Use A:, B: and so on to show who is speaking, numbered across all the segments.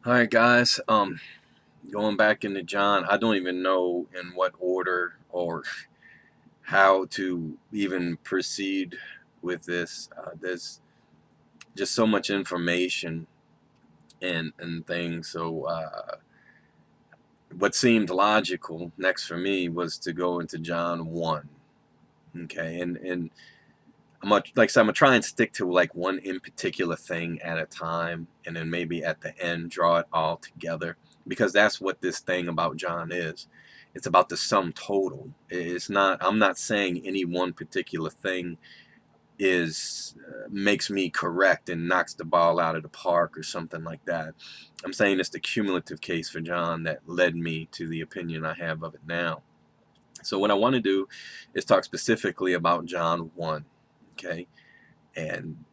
A: All right, guys. Going back into John, I don't even know in what order or how to even proceed with this. There's just so much information and things. So what seemed logical next for me was to go into John 1. Okay, and like I said, I'm gonna try and stick to like one in particular thing at a time, and then maybe at the end draw it all together, because that's what this thing about John is. It's about the sum total. It's not. I'm not saying any one particular thing is makes me correct and knocks the ball out of the park or something like that. I'm saying it's the cumulative case for John that led me to the opinion I have of it now. So what I want to do is talk specifically about John 1. Okay, and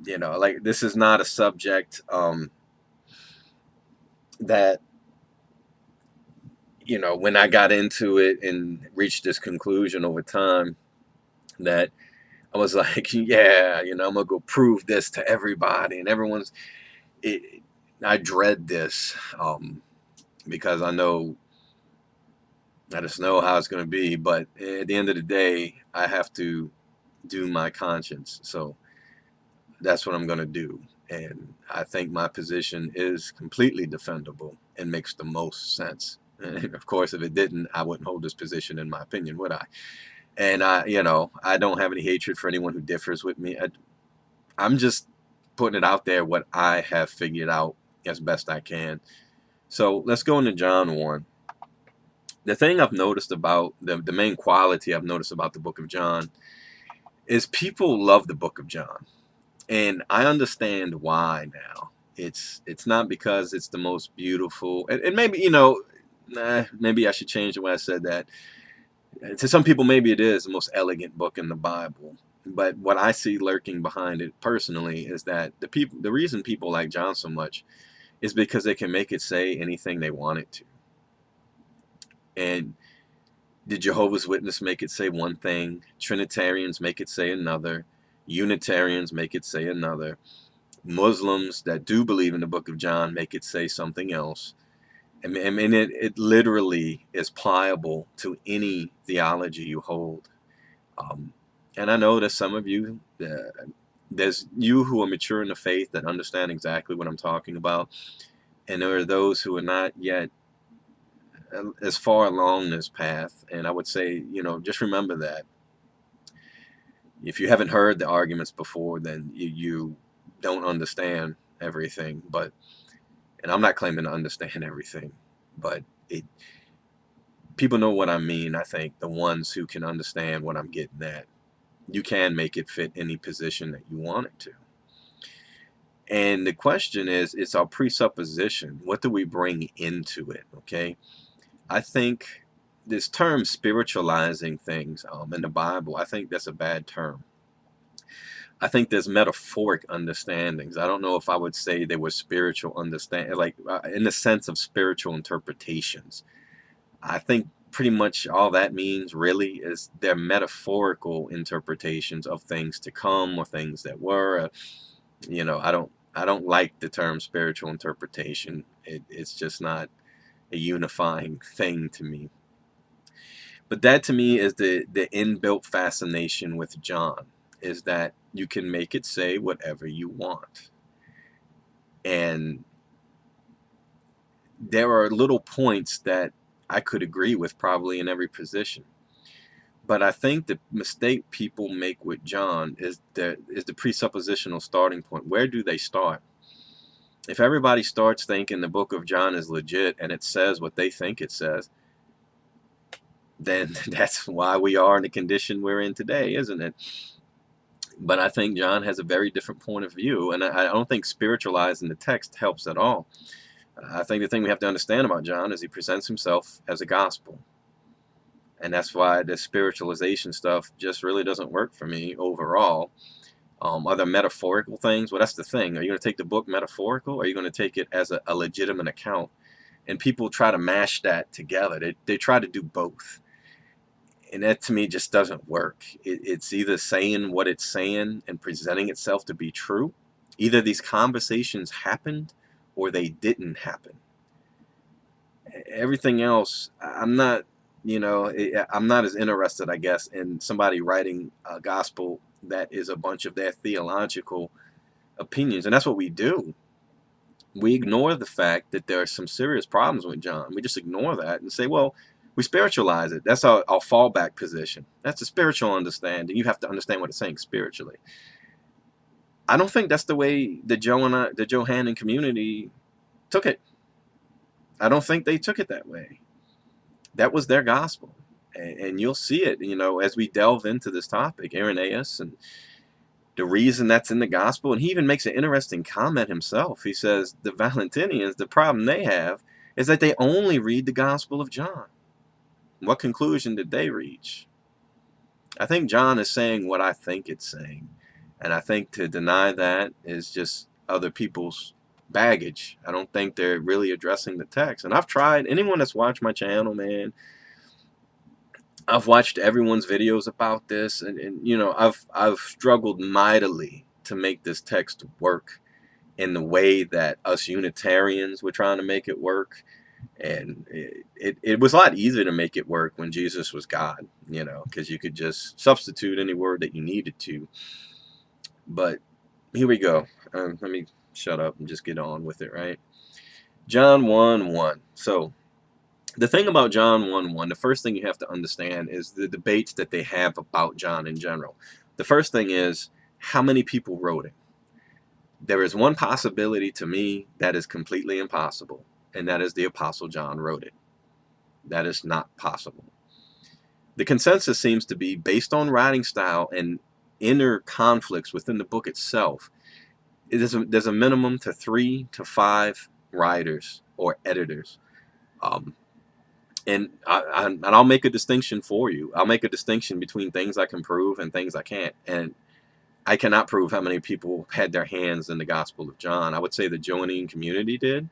A: like, this is not a subject that when I got into it and reached this conclusion over time, that I was like, yeah, I'm gonna go prove this to everybody, and everyone's it, I dread this, because I just know how it's going to be. But at the end of the day, I have to do my conscience, so that's what I'm going to do. And I think my position is completely defendable and makes the most sense. And of course, if it didn't, I wouldn't hold this position, in my opinion, would I? And I don't have any hatred for anyone who differs with me. I'm just putting it out there, what I have figured out as best I can. So let's go into John 1. The thing I've noticed about the main quality I've noticed about the book of John is people love the book of John. And I understand why now. It's not because it's the most beautiful, and maybe maybe I should change the way I said that. To some people, maybe it is the most elegant book in the Bible. But what I see lurking behind it personally is that the reason people like John so much is because they can make it say anything they want it to. And the Jehovah's Witness make it say one thing, Trinitarians make it say another, Unitarians make it say another, Muslims that do believe in the book of John make it say something else. I mean, it literally is pliable to any theology you hold. Um, and I know that some of you, there's you who are mature in the faith that understand exactly what I'm talking about. And there are those who are not yet as far along this path. And I would say, just remember that if you haven't heard the arguments before, then you don't understand everything. And I'm not claiming to understand everything, but people know what I mean. I think the ones who can understand what I'm getting at, you can make it fit any position that you want it to. And the question is, it's our presupposition. What do we bring into it? Okay. I think this term spiritualizing things in the Bible, I think that's a bad term. I think there's metaphoric understandings. I don't know if I would say they were spiritual understand, like in the sense of spiritual interpretations. I think pretty much all that means really is they're metaphorical interpretations of things to come or things that were. I don't like the term spiritual interpretation. It's just not a unifying thing to me. But that to me is the inbuilt fascination with John, is that you can make it say whatever you want. And there are little points that I could agree with probably in every position. But I think the mistake people make with John is the presuppositional starting point. Where do they start? If everybody starts thinking the book of John is legit and it says what they think it says, then that's why we are in the condition we're in today, isn't it? But I think John has a very different point of view, and I don't think spiritualizing the text helps at all. I think the thing we have to understand about John is he presents himself as a gospel. And that's why the spiritualization stuff just really doesn't work for me overall. Are there metaphorical things? Well, that's the thing. Are you going to take the book metaphorical, or are you going to take it as a legitimate account? And people try to mash that together. They try to do both. And that to me just doesn't work. It's either saying what it's saying and presenting itself to be true. Either these conversations happened or they didn't happen. Everything else, I'm not, I'm not as interested, I guess, in somebody writing a gospel that is a bunch of their theological opinions. And that's what we do. We ignore the fact that there are some serious problems with John. We just ignore that and say, well, we spiritualize it. That's our fallback position. That's a spiritual understanding. You have to understand what it's saying spiritually. I don't think that's the way the Johannine community took it. I don't think they took it that way. That was their gospel. And you'll see it, as we delve into this topic, Irenaeus, and the reason that's in the gospel. And he even makes an interesting comment himself. He says the Valentinians, the problem they have is that they only read the Gospel of John. What conclusion did they reach? I think John is saying what I think it's saying. And I think to deny that is just other people's baggage. I don't think they're really addressing the text. And I've tried, anyone that's watched my channel, man, I've watched everyone's videos about this, and I've struggled mightily to make this text work in the way that us Unitarians were trying to make it work. And it was a lot easier to make it work when Jesus was God, because you could just substitute any word that you needed to. But here we go. Let me shut up and just get on with it, right? John 1:1. So the thing about John 1:1, the first thing you have to understand is the debates that they have about John in general. The first thing is, how many people wrote it? There is one possibility to me that is completely impossible, and that is the Apostle John wrote it. That is not possible. The consensus seems to be, based on writing style and inner conflicts within the book itself, there's a minimum to 3 to 5 writers or editors. And I'll make a distinction for you. I'll make a distinction between things I can prove and things I can't. And I cannot prove how many people had their hands in the Gospel of John. I would say the Johannine community did.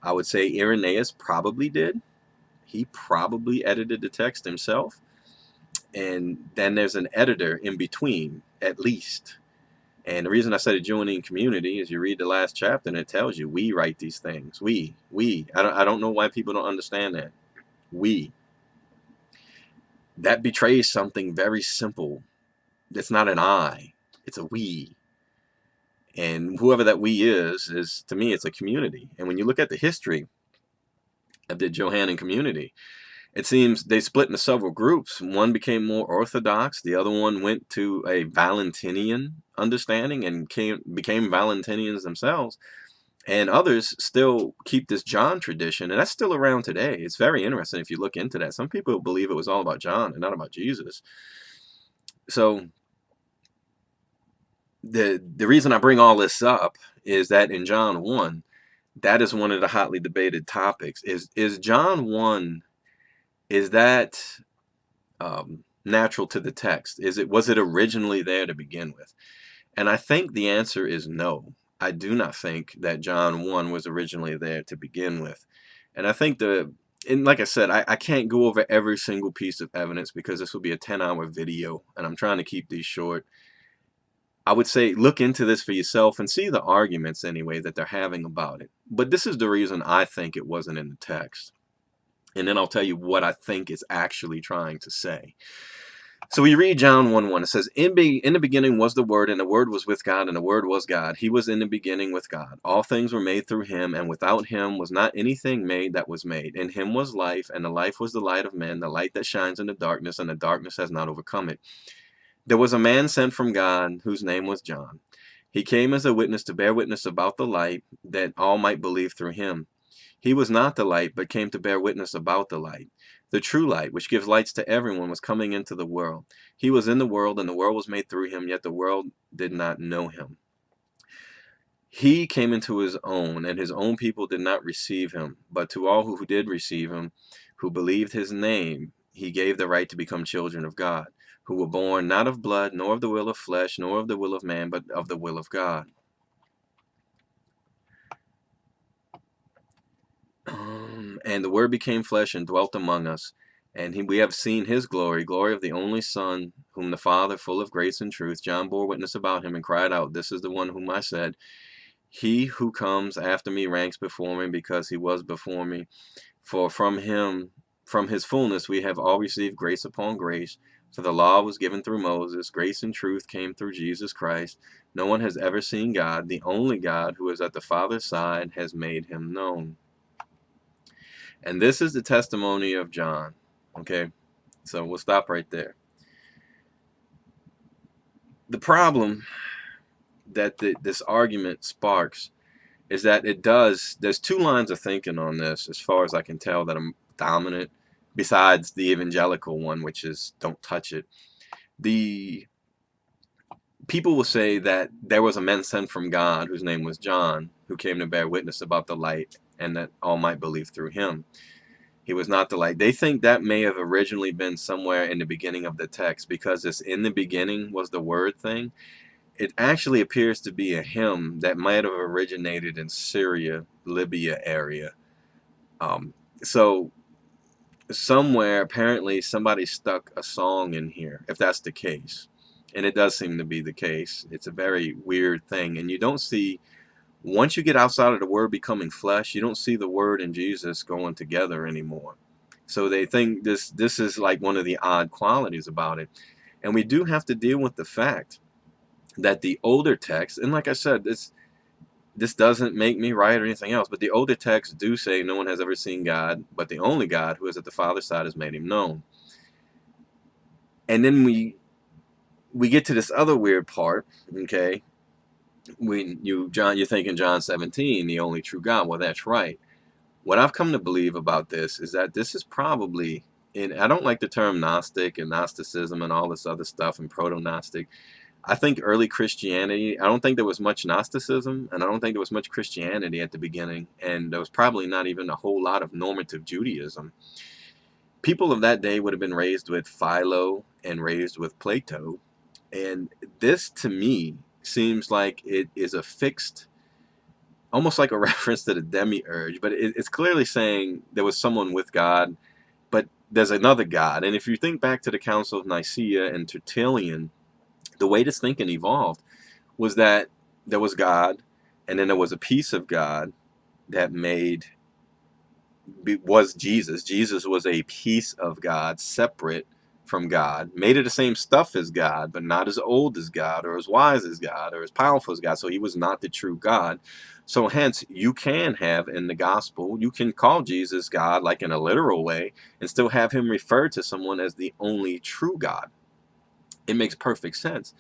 A: I would say Irenaeus probably did. He probably edited the text himself. And then there's an editor in between, at least. And the reason I said a Johannine community is you read the last chapter and it tells you we write these things. We. I don't know why people don't understand that. We. That betrays something very simple. It's not an I. It's a we. And whoever that we is to me, it's a community. And when you look at the history of the Johannine community, it seems they split into several groups. One became more orthodox. The other one went to a Valentinian understanding and became Valentinians themselves. And others still keep this John tradition, and that's still around today. It's very interesting if you look into that. Some people believe it was all about John and not about Jesus. So the reason I bring all this up is that in John 1, that is one of the hotly debated topics. Is John 1, is that natural to the text? Was it originally there to begin with? And I think the answer is no. I do not think that John 1 was originally there to begin with. And I think and like I said, I can't go over every single piece of evidence because this will be a 10-hour video, and I'm trying to keep these short. I would say look into this for yourself and see the arguments anyway that they're having about it. But this is the reason I think it wasn't in the text. And then I'll tell you what I think it's actually trying to say. So we read John 1:1. It says, in the beginning was the Word, and the Word was with God, and the Word was God. He was in the beginning with God. All things were made through him, and without him was not anything made that was made. In him was life, and the life was the light of men, the light that shines in the darkness, and the darkness has not overcome it. There was a man sent from God, whose name was John. He came as a witness to bear witness about the light, that all might believe through him. He was not the light, but came to bear witness about the light. The true light, which gives lights to everyone, was coming into the world. He was in the world, and the world was made through him, yet the world did not know him. He came into his own, and his own people did not receive him. But to all who did receive him, who believed his name, he gave the right to become children of God, who were born not of blood, nor of the will of flesh, nor of the will of man, but of the will of God. And the Word became flesh and dwelt among us, and we have seen his glory, glory of the only Son, whom the Father, full of grace and truth. John bore witness about him and cried out, "This is the one whom I said, He who comes after me ranks before me, because he was before me. For from his fullness, we have all received grace upon grace. For the law was given through Moses, grace and truth came through Jesus Christ. No one has ever seen God. The only God, who is at the Father's side, has made him known. And this is the testimony of John. Okay, so we'll stop right there. The problem that this argument sparks is that there's two lines of thinking on this, as far as I can tell, that are dominant, besides the evangelical one, which is don't touch it. The people will say that there was a man sent from God whose name was John, who came to bear witness about the light, and that all might believe through him. He was not the light. They think that may have originally been somewhere in the beginning of the text, because this "in the beginning was the word" thing. It actually appears to be a hymn that might have originated in Syria, Libya area. So somewhere, apparently, somebody stuck a song in here, if that's the case. And it does seem to be the case. It's a very weird thing. And you don't see, once you get outside of the word becoming flesh, you don't see the word and Jesus going together anymore. So they think this is like one of the odd qualities about it. And we do have to deal with the fact that the older texts, and like I said, this doesn't make me right or anything else, but the older texts do say no one has ever seen God, but the only God, who is at the Father's side, has made him known. And then we get to this other weird part, okay? You're thinking John 17, the only true God. Well, that's right. What I've come to believe about this is that this is probably, and I don't like the term Gnostic and Gnosticism and all this other stuff and proto-Gnostic. I think early Christianity, I don't think there was much Gnosticism, and I don't think there was much Christianity at the beginning, and there was probably not even a whole lot of normative Judaism. People of that day would have been raised with Philo and raised with Plato, and this, to me, seems like it is a fixed, almost like a reference to the demiurge, but it's clearly saying there was someone with God, but there's another God. And if you think back to the Council of Nicaea and Tertullian, the way this thinking evolved was that there was God, and then there was a piece of God that was Jesus. Jesus was a piece of God, separate from God, made of the same stuff as God, but not as old as God, or as wise as God, or as powerful as God. So he was not the true God. So hence, you can have in the gospel, you can call Jesus God, like in a literal way, and still have him referred to someone as the only true God. It makes perfect sense.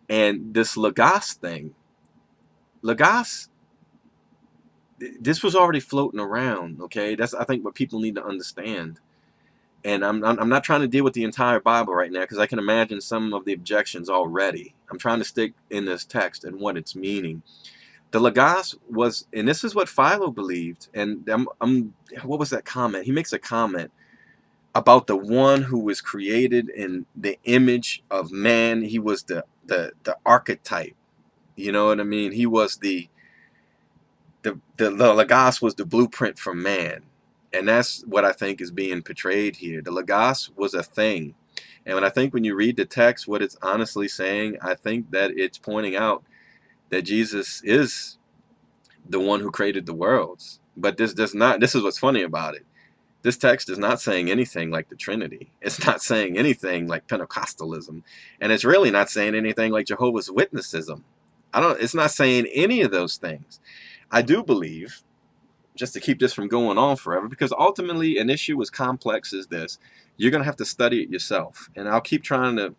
A: And this Logos thing, Logos, this was already floating around, okay? That's, I think, what people need to understand. And I'm not trying to deal with the entire Bible right now, because I can imagine some of the objections already. I'm trying to stick in this text and what it's meaning. The Logos was, and this is what Philo believed, and what was that comment? He makes a comment about the one who was created in the image of man. He was the archetype. You know what I mean? He was the Logos was the blueprint for man. And that's what I think is being portrayed here. The Logos was a thing. And when you read the text, what it's honestly saying, I think that it's pointing out that Jesus is the one who created the worlds. But this is what's funny about it. This text is not saying anything like the Trinity. It's not saying anything like Pentecostalism. And it's really not saying anything like Jehovah's Witnessism. It's not saying any of those things. I do believe, just to keep this from going on forever, because ultimately an issue as complex as this, you're going to have to study it yourself. And I'll keep trying to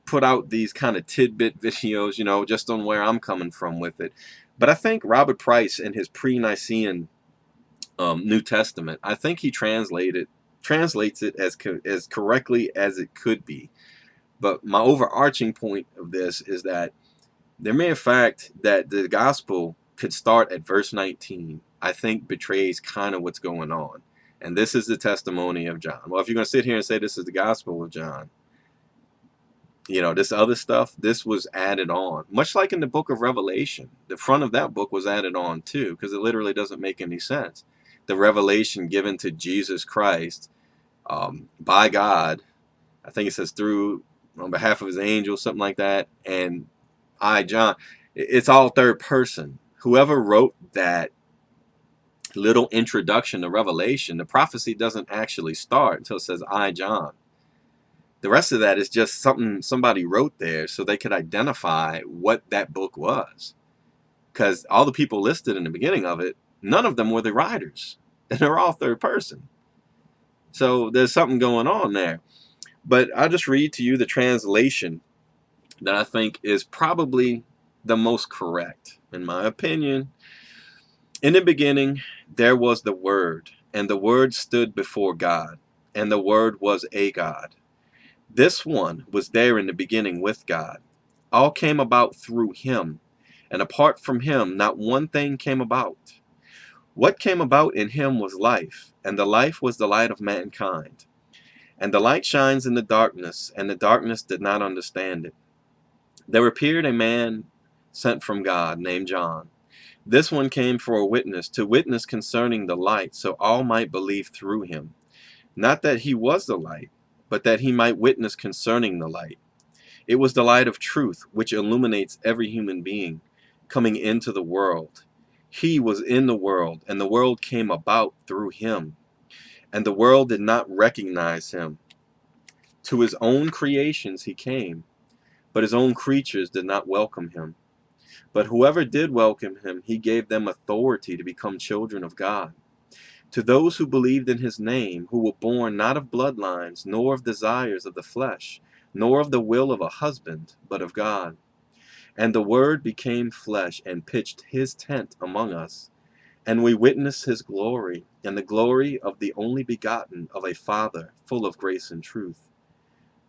A: put out these kind of tidbit videos, just on where I'm coming from with it. But I think Robert Price, in his pre-Nicene New Testament, I think he translates it as correctly as it could be. But my overarching point of this is that the mere fact that the gospel could start at verse 19, I think betrays kind of what's going on. And this is the testimony of John. Well, if you're going to sit here and say this is the gospel of John, this other stuff, this was added on. Much like in the book of Revelation, the front of that book was added on too, because it literally doesn't make any sense. The revelation given to Jesus Christ by God, I think it says on behalf of his angels, something like that. And I, John, it's all third person. whoever wrote that little introduction to Revelation, the prophecy doesn't actually start until it says, I, John. The rest of that is just something somebody wrote there so they could identify what that book was. Because all the people listed in the beginning of it, none of them were the writers. And they're all third person. So there's something going on there. But I'll just read to you the translation that I think is probably the most correct, in my opinion. In the beginning, there was the Word, and the Word stood before God, and the Word was a God. This one was there in the beginning with God. All came about through him, and apart from him, not one thing came about. What came about in him was life, and the life was the light of mankind. And the light shines in the darkness, and the darkness did not understand it. There appeared a man sent from God, named John. This one came for a witness, to witness concerning the light, so all might believe through him. Not that he was the light, but that he might witness concerning the light. It was the light of truth, which illuminates every human being coming into the world. He was in the world, and the world came about through him. And the world did not recognize him. To his own creations he came, but his own creatures did not welcome him. But whoever did welcome him, he gave them authority to become children of God. To those who believed in his name, who were born not of bloodlines, nor of desires of the flesh, nor of the will of a husband, but of God. And the Word became flesh and pitched his tent among us. And we witnessed his glory, and the glory of the only begotten of a Father, full of grace and truth.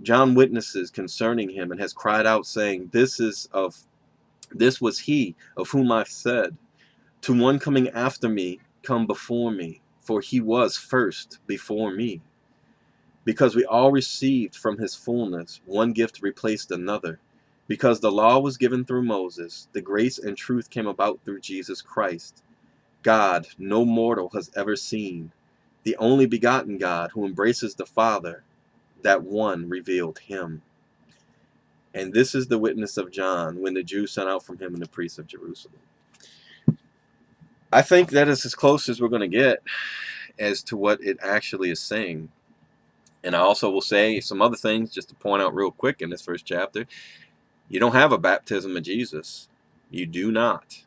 A: John witnesses concerning him, and has cried out, saying, This was he of whom I said, To one coming after me, come before me, for he was first before me. Because we all received from his fullness, one gift replaced another. Because the law was given through Moses, the grace and truth came about through Jesus Christ. God, no mortal has ever seen, the only begotten God who embraces the Father, that one revealed him. And this is the witness of John when the Jews sent out from him and the priests of Jerusalem. I think that is as close as we're going to get as to what it actually is saying. And I also will say some other things just to point out real quick in this first chapter. You don't have a baptism of Jesus. You do not.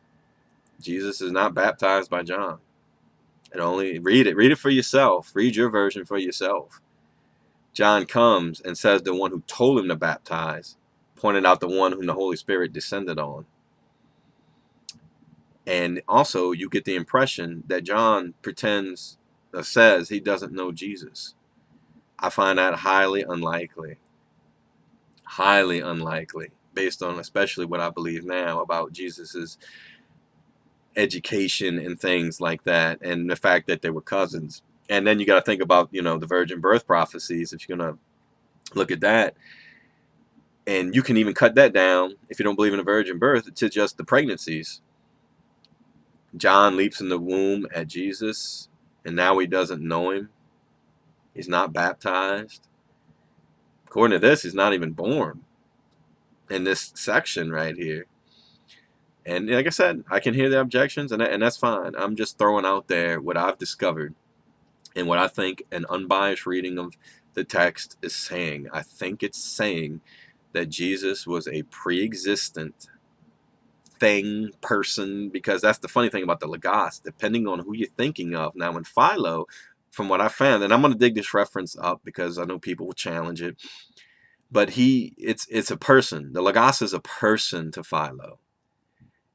A: Jesus is not baptized by John. And only read it. Read it for yourself. Read your version for yourself. John comes and says the one who told him to baptize, pointed out the one whom the Holy Spirit descended on. And also you get the impression that John pretends or says he doesn't know Jesus. I find that highly unlikely. Highly unlikely, based on especially what I believe now about Jesus's education and things like that, and the fact that they were cousins. And then you got to think about, the virgin birth prophecies, if you're going to look at that. And you can even cut that down, if you don't believe in a virgin birth, to just the pregnancies. John leaps in the womb at Jesus, and now he doesn't know him. He's not baptized. According to this, he's not even born in this section right here. And like I said, I can hear the objections, and that's fine. I'm just throwing out there what I've discovered and what I think an unbiased reading of the text is saying. I think it's saying that Jesus was a pre-existent thing, person, because that's the funny thing about the Logos, depending on who you're thinking of. Now, in Philo, from what I found, and I'm going to dig this reference up because I know people will challenge it, but it's a person. The Logos is a person to Philo.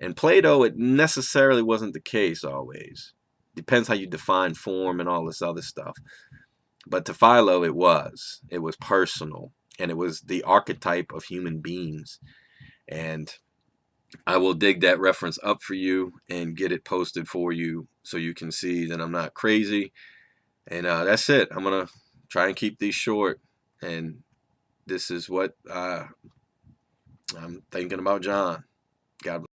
A: And Plato, it necessarily wasn't the case always. Depends how you define form and all this other stuff. But to Philo, it was. It was personal. And it was the archetype of human beings. And I will dig that reference up for you and get it posted for you so you can see that I'm not crazy. And that's it. I'm going to try and keep these short. And this is what I'm thinking about John. God bless.